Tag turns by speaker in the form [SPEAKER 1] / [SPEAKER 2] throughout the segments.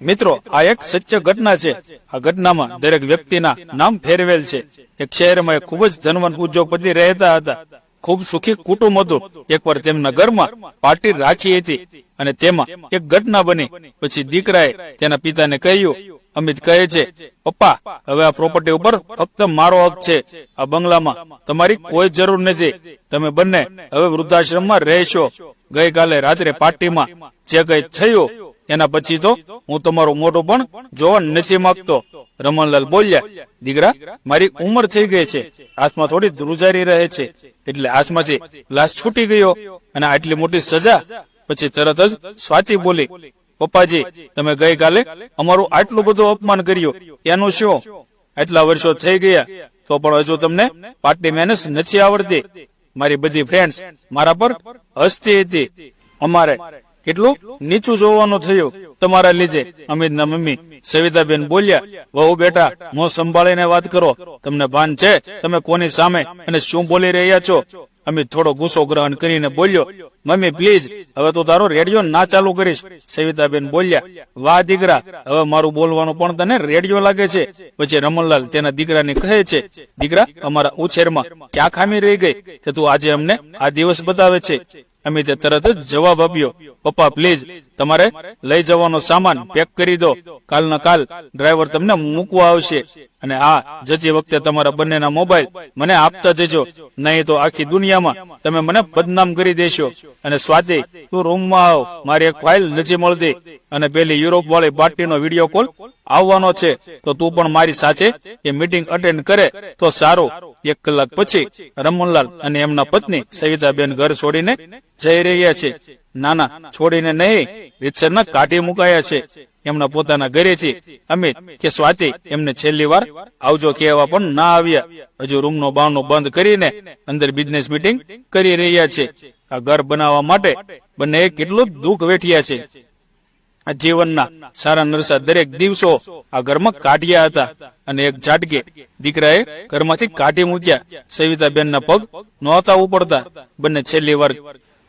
[SPEAKER 1] મિત્રો, આ એક સત્ય ઘટના છે. આ ઘટનામાં દરેક વ્યક્તિના નામ ફેરવેલ છે. એક શહેરમાં એક ખૂબ જ ધનવાન ઉદ્યોગપતિ રહેતા હતા. ખૂબ સુખી કુટુંબ હતું. એકવાર તેમના ઘરમાં પાર્ટી રાખી હતી અને તેમાં એક ઘટના બની. પછી દીકરાએ તેના પિતાને કહ્યું, અમિત કહે છે, પપ્પા, હવે આ પ્રોપર્ટી ઉપર ફક્ત મારો હક છે. આ બંગલામાં તમારી કોઈ જરૂર નથી. તમે બંને હવે વૃદ્ધાશ્રમમાં રહેશો. ગઈકાલે રાત્રે પાર્ટીમાં જે કઈ થયું એના પછી તો હું તમારું મોઢું પણ જોવા નથી માંગતો. રમણલાલ બોલ્યા, દીકરા, મારી ઉંમર થઈ ગઈ છે. હાથમાં થોડી ધ્રુજારી રહે છે. એટલે હાથમાંથી ગ્લાસ છૂટી ગયો અને આટલી મોટી સજા. પછી તરત જ સ્વાતિ બોલી, પપ્પાજી, તમે ગઈકાલે અમારું આટલું બધું અપમાન કર્યું, એનું શું? આટલા વર્ષો થઈ ગયા તો પણ હજુ તમને પાર્ટી મેનેજ નથી આવડતી. મારી બધી ફ્રેન્ડ્સ મારા પર હસતી હતી. અમારે કેટલું નીચું જોવાનું થયું તમારા લીધે. અમિતના મમ્મી સવિતાબેન બોલ્યા, વહુ બેટા, મોં સંભાળીને વાત કરો. તમને ભાન છે તમે કોની સામે અને શું બોલી રહ્યા છો? અમિત થોડો ગુસ્સો ગ્રહણ કરીને બોલ્યો, મમ્મી પ્લીઝ, હવે તો તારો રેડિયો ના ચાલુ કરીશ. સવિતાબેન બોલ્યા, વાહ દીકરા, હવે મારું બોલવાનું પણ તને રેડિયો લાગે છે. પછી રમણલાલ તેના દીકરાને કહે છે, દીકરા, અમારા ઉછેરમાં ક્યાં ખામી રહી ગઈ તે તું આજે અમને આ દિવસ બતાવે છે? અમિતે તરત જ જવાબ આપ્યો, પપ્પા પ્લીઝ, તમારે લઈ જવાનો સામાન પેક કરી દો. કાલના કાલ ડ્રાઈવર તમને મૂકવા આવશે. અને હા, જતી વખતે તમારા બંનેના મોબાઈલ મને આપતા જજો, નહીં તો આખી દુનિયામાં તમે મને બદનામ કરી દેશો. અને સ્વાતિ, તું રૂમમાં આવ, મારી એક ફાઇલ નથી મળતી અને પેલી યુરોપ વાળી પાર્ટીનો વિડીયો કોલ આવવાનો છે, તો તું પણ મારી સાથે એ મીટિંગ અટેન્ડ કરે તો સારું. 1 કલાક પછી રમણલાલ અને એમના પત્ની સવિતાબેન ઘર છોડીને જઈ રહ્યા છે. નાના, છોડીને નહીં, રીતસરના કાઢી મુકાયા છે. એમના પોતાના ઘરેથી અમિત કે સ્વાતિ એમને છેલ્લી વાર આવજો કહેવા પણ ના આવ્યા. હજુ રૂમનો બારણો બંધ કરીને અંદર બિઝનેસ મીટિંગ કરી રહ્યા છે. આ ઘર બનાવવા માટે બંને કેટલું દુઃખ વેઠ્યા છે. આ જીવનના સારા નરસા દરેક દિવસો આ ઘરમાં કાઢ્યા હતા. અને એક ઝાટકે દીકરાએ ઘરમાંથી કાઢી મૂક્યા. સવિતાબેનના પગ નહોતા ઉપડતા. બંને છેલ્લી વાર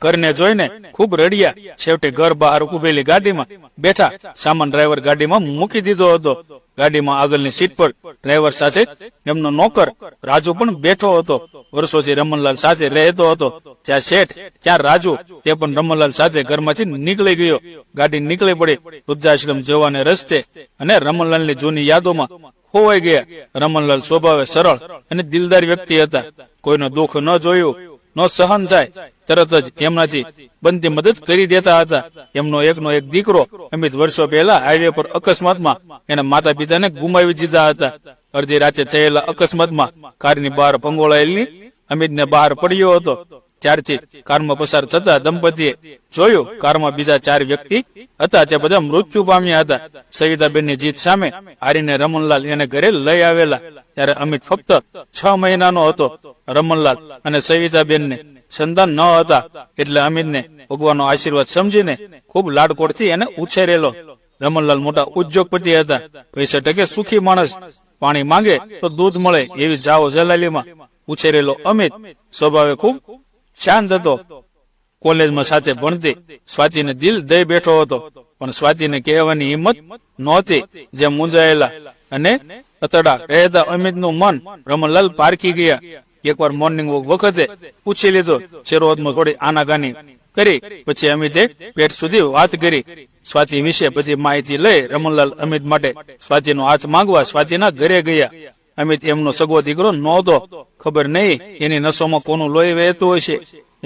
[SPEAKER 1] ઘરને જોઈને ખૂબ રડ્યા. છેવટે ઘર બહાર ઉભેલી ગાડીમાં બેઠા સામાન ડ્રાઈવર ગાડીમાં મૂકી દીધો હતો. ગાડીમાં આગળની સીટ પર ડ્રાઈવર સાથે એમનો નોકર રાજુ પણ બેઠો હતો. વર્ષોથી રમણલાલ સાથે રહેતો હતો. જ્યાં શેઠ ત્યાં રાજુ, તે પણ રમણલાલ સાથે ઘરમાંથી નીકળી ગયો. ગાડી નીકળી પડી વૃદ્ધાશ્રમ જવાને રસ્તે અને રમણલાલની જૂની યાદોમાં ખોવાઈ ગયા. રમણલાલ સ્વભાવે સરળ અને દિલદાર વ્યક્તિ હતા. કોઈનો દુઃખ ન જોયું, ન સહન થાય, તરત જ તેમનાથી બનતી મદદ કરી દેતા હતા. એમનો એકનો એક દીકરો અમિત વર્ષો પહેલા હાઈવે પર અકસ્માતમાં એના માતા પિતાને ગુમાવી દીધા હતા. અડધી રાતે થયેલા અકસ્માતમાં કારની બહાર પંગોળાયેલી અમિતને બહાર પડ્યો હતો. ત્યારથી કારમાં પસાર થતા દંપતીએ જોયું કારમાં બીજા 4 વ્યક્તિ હતા, તે બધા મૃત્યુ પામ્યા હતા. સવિતાબેનની જીત સામે હારીને રમણલાલ એને ઘરે લઈ આવેલા. ત્યારે અમિત ફક્ત 6 મહિનાનો હતો. રમણલાલ અને સવિતાબેનને સંતાન ન હતા, એટલે અમિતને ભગવાનનો આશીર્વાદ સમજીને ખૂબ લાડકોડથી એને ઉછેરેલો. રમણલાલ મોટા ઉદ્યોગપતિ હતા, પૈસા ટકે સુખી માણસ. પાણી માંગે તો દૂધ મળે એવી જાઓ જલાલીમાં ઉછેરેલો અમિત સ્વભાવે ખૂબ શાંત હતો. કોલેજમાં સાથે ભણતી સ્વાતિને દિલ દઈ બેઠો હતો, પણ સ્વાતિને કહેવાની હિંમત નહોતી. જેમ મૂંઝાયેલા અને અતડા રહેતા અમિતનું મન રમણલાલ પારખી ગયા. એકવાર મોર્નિંગ વોક વખતે પૂછી લીધો. શરૂઆતમાં થોડી આનાકાની કરી, પછી અમિતે પેટ સુધી વાત કરી. સ્વાતિ વિશે બધી માહિતી લઈ રમણલાલ અમિત માટે સ્વાતિનો હાથ માંગવા સ્વાતિના ઘરે ગયા. અમિત એમનો સગો દીકરો નહોતો. ખબર નહીં એની નસોમાં કોનું લોહી વહેતું હોય છે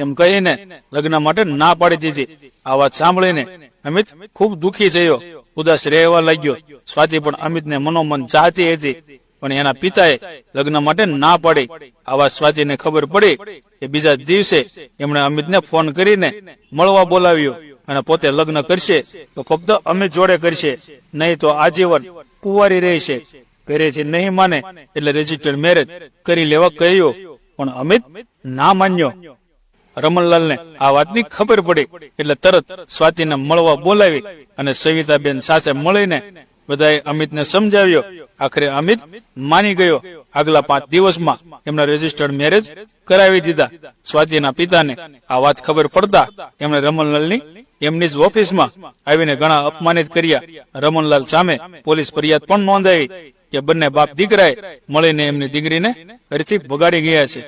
[SPEAKER 1] એમ કહીને લગ્ન માટે ના પાડી દીધી. આ વાત સાંભળીને અમિત ખૂબ દુઃખી થયો, ઉદાસ રહેવા લાગ્યો. સ્વાતિ પણ અમિતને મનોમન ચાહતી હતી, પણ એના પિતાએ લગ્ન માટે ના પાડી. આ વાત સ્વાતિને ખબર પડી કે બીજા દિવસે એમણે અમિતને ફોન કરીને મળવા બોલાવ્યો અને પોતે લગ્ન કરશે તો ફક્ત અમિત જોડે કરશે, નહીં તો આજીવન કુંવારી રહેશે. ઘરેથી નહીં માને એટલે રજીસ્ટર્ડ મેરેજ કરી લેવા કહ્યું, પણ અમિત ના માન્યો. રમણલાલને આ વાતની ખબર પડી એટલે તરત સ્વાતિને મળવા બોલાવી અને સવિતાબેન સાથે મળીને બધાએ અમિતને સમજાવ્યો. આખરે અમિત માની ગયો. આગલા 5 દિવસમાં એમના રજીસ્ટર્ડ મેરેજ કરાવી દીધા. સ્વાતિના પિતાને આ વાત ખબર પડતા એમણે રમણલાલની એમની જ ઓફિસમાં આવીને ઘણા અપમાનિત કર્યા. રમણલાલ સામે પોલીસ ફરિયાદ પણ નોંધાવી કે બંને બાપ દીકરાએ મળીને એમની દીકરીને ઘરથી ભગાડી ગયા છે.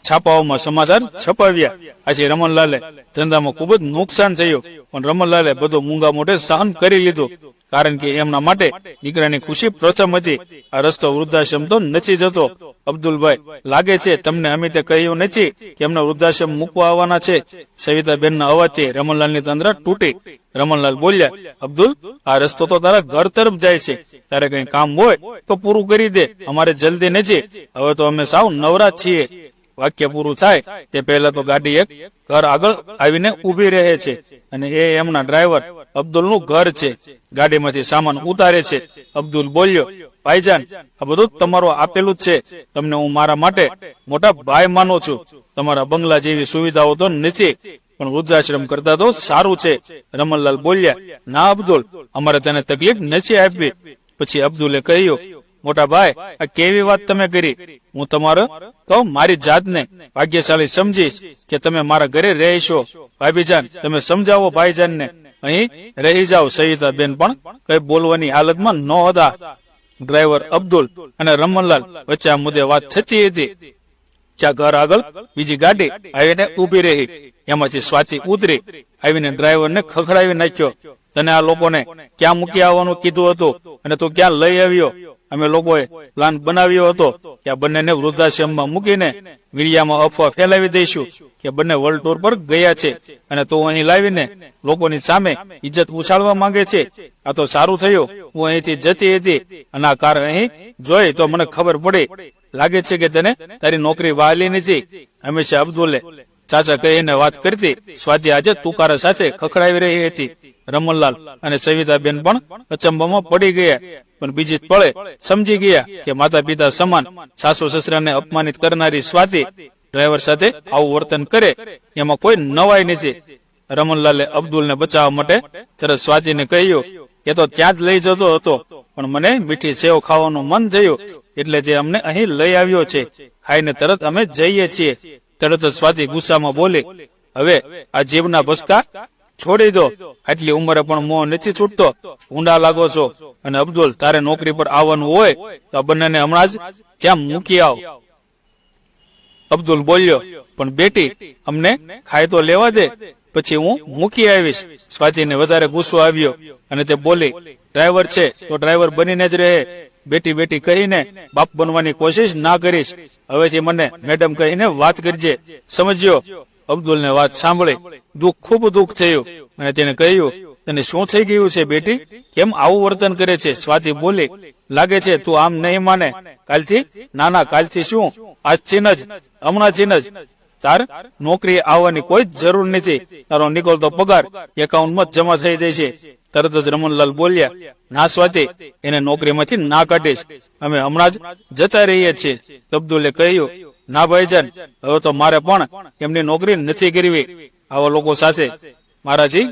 [SPEAKER 1] છાપાઓમાં સમાચાર છપાવ્યા. આજે રમણલાલે ધંધામાં ખૂબ જ નુકસાન થયું, પણ રમણલાલે બધું મૂંગા મોઢે સહન કરી લીધું, કારણ કે એમના માટે દીકરાની ખુશી પ્રથમ હતી. આ રસ્તો વૃદ્ધાશ્રમ તો નથી જતો. અબ્દુલભાઈ, લાગે છે તમને અમિતે કહ્યું નથી કે એમને વૃદ્ધાશ્રમ મૂકવા આવવાના છે? સવિતાબેનના અવાજથી રમણલાલની તંદ્રા તૂટી. રમણલાલ બોલ્યા, અબ્દુલ, આ રસ્તો તો તારા ઘર તરફ જાય છે. તારે કઈ કામ હોય તો પૂરું કરી દે, અમારે જલ્દી નથી. હવે તો અમે સાવ નવરા છીએ. વાક્ય પૂરું થાય તે પહેલા તો ગાડી એક ઘર આગળ આવીને ઉભી રહે છે, અને એ એમના ડ્રાઈવર અબ્દુલનું ઘર છે. ગાડીમાંથી સામાન ઉતારે છે. અબ્દુલ બોલ્યો, ભાઈજાન, આ બધું તમારું આપેલું જ છે. તમને હું મારા માટે મોટા ભાઈ માનું છું. તમારા બંગલા જેવી સુવિધાઓ તો નથી, પણ વૃદ્ધાશ્રમ કરતા તો સારું છે. રમણલાલ બોલ્યા, ના અબ્દુલ, અમારે તને તકલીફ નથી આપવી. પછી અબ્દુલે કહ્યું, મોટા ભાઈ, આ કેવી વાત તમે કરી? હું તમારો તો મારી જાતને ભાગ્યશાળી સમજીશ કે તમે મારા ઘરે રહેશો. ભાભીજાન, તમે સમજાવો ભાઈજાનને, અહીં રહી જાઓ. સવિતાબેન પણ કઈ બોલવાની હાલતમાં ન હતા. ડ્રાઈવર અબ્દુલ અને રમણલાલ વચ્ચે આ મુદ્દે વાત થતી હતી. ત્યાં ઘર આગળ બીજી ગાડી આવીને ઉભી રહી. એમાંથી સ્વાતિ ઉતરી આવીને ડ્રાઈવરને ખખડાવી નાખ્યો. તને આ લોકોને ક્યાં મૂકી આવવાનું કીધું હતું, અને તું ક્યાં લઈ આવ્યો? અમે લોકોએ પ્લાન બનાવ્યો હતો કે આ બંનેને વૃદ્ધાશ્રમમાં મૂકીને મીડિયામાં અફવા ફેલાવી દઈશું કે બંને વર્લ્ડ ટૂર પર ગયા છે, અને તું અહીં લાવીને લોકોની સામે ઇજ્જત ઉછાળવા માંગે છે. આ તો સારું થયું હું અહીંથી જતી હતી, અને આ કાર અહીં જોઈ તો મને ખબર પડી. લાગે છે કે તને તારી નોકરી વહાલી નથી. હંમેશા અબ્દુલે ચાચા કહીને વાત કરતી સ્વાતિ આજે તુકારા સાથે ખખડાવી રહી હતી. રમણલાલ અને સવિતાબેન પણ અચંબામાં પડી ગયા, પણ બીજી પળે સમજી ગયા કે માતા પિતા સમાન સાસુ સસરાને અપમાનિત કરનારી સ્વાતિ ડ્રાઈવર સાથે આવું વર્તન કરે એમાં કોઈ નવાઈ નથી. રમણલાલે અબ્દુલને બચાવવા માટે તરત સ્વાતિને કહ્યું, એ તો ત્યાં જ લઈ જતો હતો, પણ મને મીઠી સેવ ખાવાનું મન થયું, એટલે જે અમને અહીં લઈ આવ્યો છે. ખાઈને તરત અમે જઈએ છીએ. તરત જ સ્વાતિ ગુસ્સામાં બોલી, હવે આ જીભના ભસકા છોડી દો. આટલી ઉંમરે પણ મોં નથી છૂટતો. ઊંડા લાગો છો, અને અબ્દુલ, તારે નોકરી પર આવવાનું હોય તો આ બંનેને હમણાં જ ત્યાં મૂકી આવ. અબ્દુલ બોલ્યો, પણ બેટી, અમને ખાઈ તો લેવા દે, પછી હું મૂકી આવીશ. સ્વાતિને વધારે ગુસ્સો આવ્યો, અને તે બોલી, ડ્રાઈવર છે તો ડ્રાઈવર બનીને જ રહે. બેટી બેટી કહીને બાપ બનવાની કોશિશ ના કરીશ. હવેથી મને મેડમ કહીને વાત કરજે, સમજ્યો? અબ્દુલને વાત સાંભળી ખૂબ દુઃખ થયું, અને તેને કહ્યું, તને શું થઈ ગયું છે બેટી? કેમ આવું વર્તન કરે છે? સ્વાતિ બોલી, લાગે છે તું આમ નહીં માને. કાલથી? ના, કાલથી શું, આજથી જ, હમણાંથી જ. તાર નોકરી આવવાની કોઈ જરૂર નથી. તારો નીકળતો પગાર એકાઉન્ટમાં જમા થઈ જાય છે. તરત જ રમણલાલ બોલ્યા, ના સ્વાતિ, એને નોકરીમાંથી ના કાઢીશ. અમે હમણાં જ જતા રહીએ છીએ. અબ્દુલે કહ્યું, ના ભાઈજાન, હવે તો મારે પણ એમની નોકરી નથી કરવી. આવા લોકો સાથે મારાથી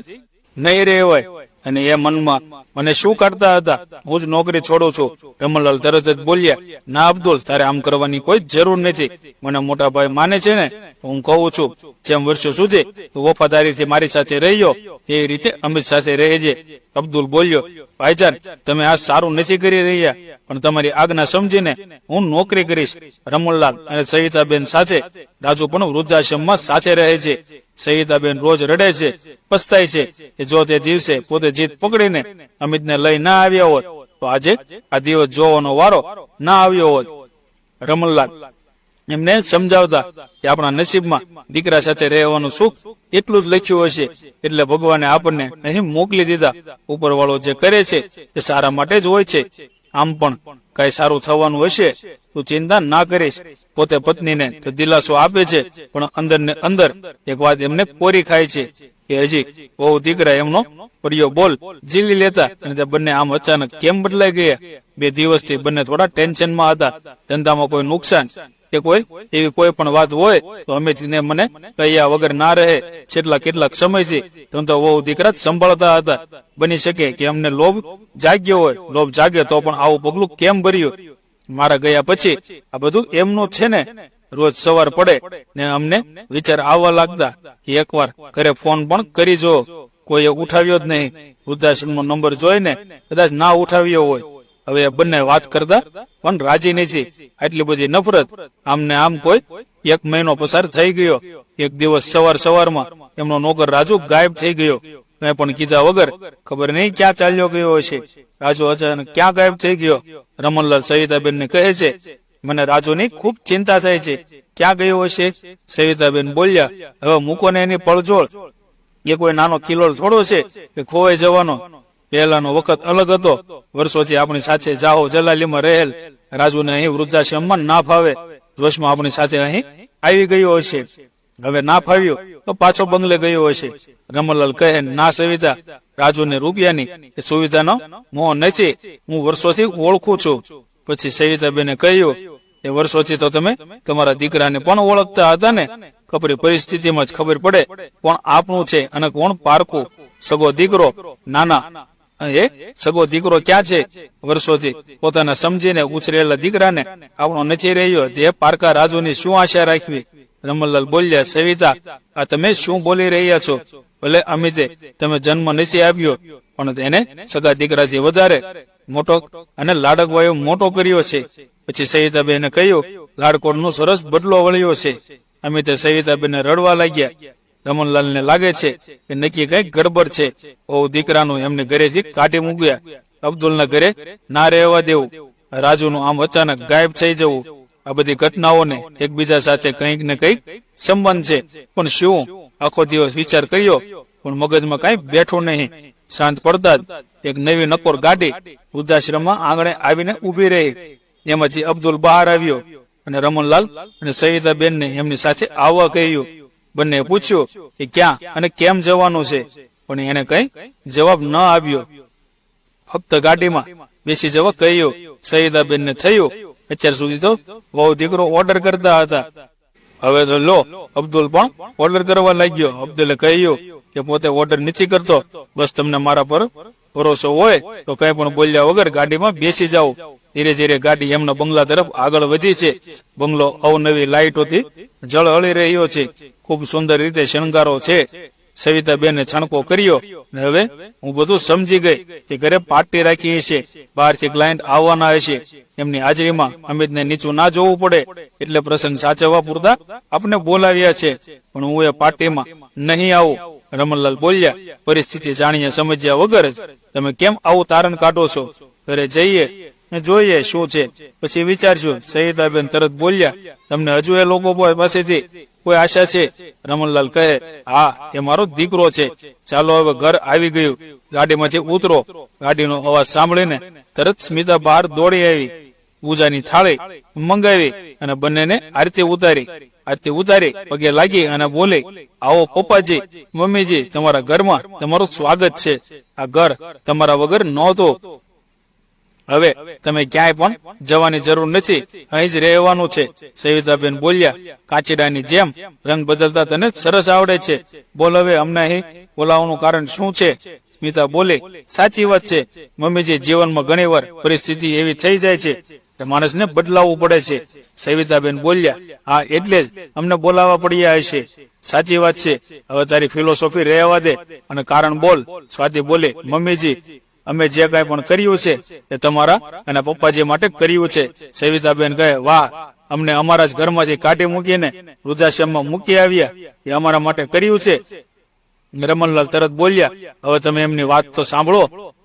[SPEAKER 1] નહીં રહેવાય. અને એ મનમાં મને શું કરતા હતા, હું જ નોકરી છોડું છું. રમણલાલ તરત જ બોલ્યા, ના અબ્દુલ, તારે આમ કરવાની કોઈ જરૂર નથી. મને મોટા ભાઈ માને છે ને, હું કહું છું, જેમ વર્ષો સુધી તું વફાદારીથી મારી સાથે રહ્યો એવી રીતે અમિત સાથે રહેજે. અબ્દુલ બોલ્યો, ભાઈજાન, તમે આ સારું નથી કરી રહ્યા, પણ તમારી આજ્ઞા સમજીને હું નોકરી કરીશ. રમણલાલ અને સવિતાબેન સાથે રાજુ પણ વૃદ્ધાશ્રમમાં સાથે રહે છે. સવિતાબેન રોજ રડે છે, પસ્તાય છે કે જો તે દિવસે પોતે જીત પકડીને અમિતને લઈ ના આવ્યા હોત તો આજે આ દિવસ જોવાનો વારો ના આવ્યો હોત. રમણલાલ એમને સમજાવતા કે આપણા નસીબમાં દીકરા સાથે રહેવાનું સુખ એટલું જ લખ્યું હશે, એટલે ભગવાને આપણને અહીં મોકલી દીધા. ઉપરવાળો જે કરે છે એ સારા માટે જ હોય છે. આમ પણ કઈ સારું થવાનું હશે તો ચિંતા ના કરીશ. પોતે પત્નીને તો દિલાસો આપે છે, પણ અંદર ને અંદર એક વાત એમને કોરી ખાય છે કે હજી બહુ દીકરા એમનો પરિયો બોલ ઝીલી લેતા, અને તે બંને આમ અચાનક કેમ બદલાઈ ગયા? 2 દિવસથી બંને થોડા ટેન્શનમાં હતા. ધંધામાં કોઈ નુકસાન કે કોઈ એવી કોઈ પણ વાત હોય તો અમિતને મને કહ્યા વગર ના રહે. છેલ્લા કેટલાક સમયથી ધંધો બહુ દીકરા જ સંભાળતા હતા. બની શકે કે અમને લોભ જાગ્યો હોય. લોભ જાગે તો પણ આવું પગલું કેમ ભર્યું? મારા ગયા પછી આ બધું એમનું છે ને. રોજ સવાર પડે ને અમને વિચાર આવવા લાગતા કે એકવાર ઘરે ફોન પણ કરી જો. કોઈએ ઉઠાવ્યો જ નહીં. વૃદ્ધાશ્રમનો નંબર જોઈને કદાચ ના ઉઠાવ્યો હોય. હવે એ બંને વાત કરતા પણ રાજી નથી. આટલી બધી નફરત. આમને આમ કોઈ 1 મહિનો પસાર થઈ ગયો. એક દિવસ સવારમાં એમનો નોકર રાજુ ગાયબ થઈ ગયો. કઈ પણ કીધા વગર ખબર નહીં ક્યાં ચાલ્યો ગયો હશે. રાજુ અચાનક ક્યાં ગાયબ થઈ ગયો? રમણલાલ સવિતાબેન ને કહે છે, મને રાજુની ખૂબ ચિંતા થાય છે, ક્યાં ગયો હશે? સવિતાબેન બોલ્યા, હવે મૂકો ને એની પળજોળ. એ કોઈ નાનો કિલોલ થોડો છે કે ખોવાઈ જવાનો. પહેલાનો વખત અલગ હતો. વર્ષોથી આપણી સાથે જાહો જલાલીમાં રહેલ રાજુને અહીં વૃદ્ધાશ્રમમાં ના ફાવે. જોશમાં આપણી સાથે અહીં આવી ગયો હશે. હવે ના ફાવ્યો તો પાછો બંગલે ગયો હશે. રમણલાલ કહે, ના સવિતા, રાજુને રૂપિયાની એ સુવિધાનો મોહ નથી. હું વર્ષોથી ઓળખું છું. પછી સવિતાબેને કહ્યું, એ વર્ષોથી તો તમે તમારા દીકરાને પણ ઓળખતા હતા ને. કપરી પરિસ્થિતિમાં જ ખબર પડે કોણ આપણું છે અને કોણ પારકું. સગો દીકરો નાના એ સગો દીકરો ક્યાં છે? વર્ષોથી પોતાના સમજીને ઉછરેલા દીકરાને આપણો નથી રહ્યો. તે પારકા રાજુની શું આશા રાખવી? રમણલાલ બોલ્યા, સવિતા, આ તમે શું બોલી રહ્યા છો? ભલે અમિતે તમે જન્મ નથી આપ્યો, પણ તેને સગા દીકરાથી વધારે મોટો અને લાડકવાયો મોટો કર્યો છે. પછી સવિતાબેને કહ્યું, લાડકોડનો સરસ બદલો વળ્યો છે. અમિતે સવિતાબેને રડવા લાગ્યા. રમણલાલ ને લાગે છે કે નક્કી કઈક ગડબડ છે. ઓ દીકરાનું એમને ઘરેથી કાઢી મૂક્યા. અબ્દુલના ઘરે ના રહેવા દેવું, રાજુનું આમ અચાનક ગાયબ થઈ જવું, આ બધી ઘટનાઓને એકબીજા સાથે કંઈક ને કંઈક સંબંધ છે. પણ શું? આખો દિવસ વિચાર કર્યો પણ મગજમાં કઈ બેઠું નહીં. શાંત પડતા જ એક નવી નકોર ગાડી વૃદ્ધાશ્રમમાં આંગણે આવીને ઉભી રહી. એમાંથી અબ્દુલ બહાર આવ્યો અને રમણલાલ અને સવિતાબેનને એમની સાથે આવવા કહ્યું. બંને પૂછ્યું કે ક્યાં અને કેમ જવાનું છે, પણ એને કઈ જવાબ ન આવ્યો. ફક્ત ગાડીમાં બેસી જવા કહ્યું. સવિતાબેન ને થયું, અત્યાર સુધી તો વહુ દીકરો ઓર્ડર કરતા હતા, હવે તો લો અબ્દુલ પણ ઓર્ડર કરવા લાગ્યો. અબ્દુલે કહ્યું કે પોતે ઓર્ડર નથી કરતો, બસ તમને મારા પર ભરોસો હોય તો કઈ પણ બોલ્યા વગર ગાડીમાં બેસી જાઓ. ધીરે ધીરે ગાડી એમના બંગલા તરફ આગળ વધી છે. બંગલો અવનવી લાઇટોથી ઝળહળી રહ્યો છે. ખૂબ સુંદર રીતે શણગારો છે. સવિતાબેને છણકો કર્યો, હવે હું બધું સમજી ગઈ કે ઘરે પાર્ટી રાખી છે. બહારથી ક્લાયન્ટ આવવાના હશે. એમની હાજરીમાં અમિતને નીચું ના જોવું પડે એટલે પ્રસંગ સાચવવા પૂરતા આપણે બોલાવ્યા છે, પણ હું એ પાર્ટીમાં નહીં આવું. રમણલાલ બોલ્યા, પરિસ્થિતિ જાણીએ સમજ્યા વગર જ તમે કેમ આવું તારણ કાઢો છો? ઘરે જઈએ જોઈએ શું છે, પછી વિચારશું. સવિતાબેન તરત બોલ્યા, તમને હજુ એ લોકો પાસેથી કોઈ આશા છે? રમણલાલ કહે, હા, એ મારો દીકરો છે. ચાલો હવે ઘર આવી ગયું, ગાડીમાંથી ઉતરો. ગાડીનો અવાજ સાંભળીને તરત સ્મિતા બહાર દોડી આવી. પૂજાની થાળી મંગાવી અને બંનેને આરતી ઉતારી પગે લાગી અને બોલી, આવો પપ્પાજી, મમ્મીજી, તમારા ઘરમાં તમારું સ્વાગત છે. આ ઘર તમારા વગર નહોતું. હવે તમે ક્યાંય પણ જવાની જરૂર નથી, અહીં જ રહેવાનું છે. સવિતાબેન બોલ્યા, કાચીડાની જેમ રંગ બદલતા તને સરસ આવડે છે. બોલ, હવે અમને અહીં બોલાવવાનું કારણ શું છે? સ્મિતા બોલી, સાચી વાત છે મમ્મીજી, જીવનમાં ઘણી વાર પરિસ્થિતિ એવી થઈ જાય છે કે માણસને બદલાવવું પડે છે. સવિતાબેન બોલ્યા, હા, એટલે જ અમને બોલાવવા પડ્યા હશે. સાચી વાત છે, હવે તારી ફિલોસોફી રહેવા દે અને કારણ બોલ. સ્વાતિ બોલે, મમ્મીજી, અમે જે કઈ પણ કર્યું છે એ તમારા અને પપ્પાજી માટે કર્યું છે. સવિતાબેન કહે, વાહ, અમને અમારા જ ઘરમાંથી કાઢી મૂકીને વૃદ્ધાશ્રમમાં મૂકી આવ્યા, એ અમારા માટે કર્યું છે. રમણલાલ તરત બોલ્યા, હવે તમે એમની વાત તો સાંભળો.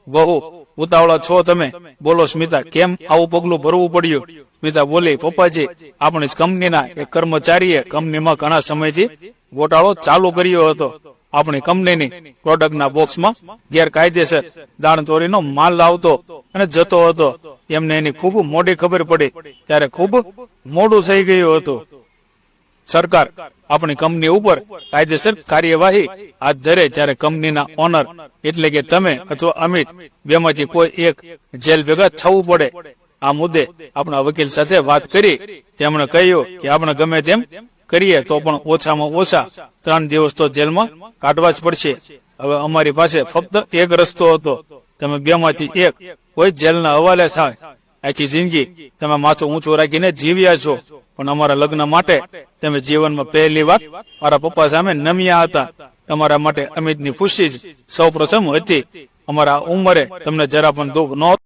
[SPEAKER 1] બહુ ઉતાવળા છો તમે. બોલો સ્મિતા, કેમ આવું પગલું ભરવું પડ્યું? સ્મિતા બોલી, પપ્પાજી, આપણી જ કંપનીના એક કર્મચારીએ કંપનીમાં ઘણા સમયથી ગોટાળો ચાલુ કર્યો હતો. આપણી કંપનીની પ્રોડક્ટના બોક્સમાં ગેરકાયદેસર દાણચોરીનો માલ લાવતો અને જતો હતો. એમને એની ખૂબ મોડી ખબર પડી ત્યારે ખૂબ મોડું થઈ ગયું હતું. સરકાર આપણી કંપની ઉપર કાયદેસર કાર્યવાહી હાથ ધરે ત્યારે કંપનીના ઓનર એટલે કે તમે અથવા અમિત બેમાંથી કોઈ એક જેલ ભેગા થવું પડે. આ મુદ્દે આપણા વકીલ સાથે વાત કરી. તેમણે કહ્યું કે આપણે ગમે તેમ કરીએ તો પણ ઓછામાં ઓછા 3 દિવસ તો જેલમાં કાઢવા જ પડશે. હવે અમારી પાસે ફક્ત એક રસ્તો હતો, તમે બેમાંથી એક કોઈ જેલના હવાલે થાય. આખી જિંદગી તમે માથું ઊંચું રાખીને જીવ્યા છો, પણ અમારા લગ્ન માટે તમે જીવનમાં પહેલી વાર મારા પપ્પા સામે નમ્યા હતા. તમારા માટે અમિતની ખુશી જ સૌ પ્રથમ હતી. અમારા ઉંમરે તમને જરા પણ દુઃખ નહોતું.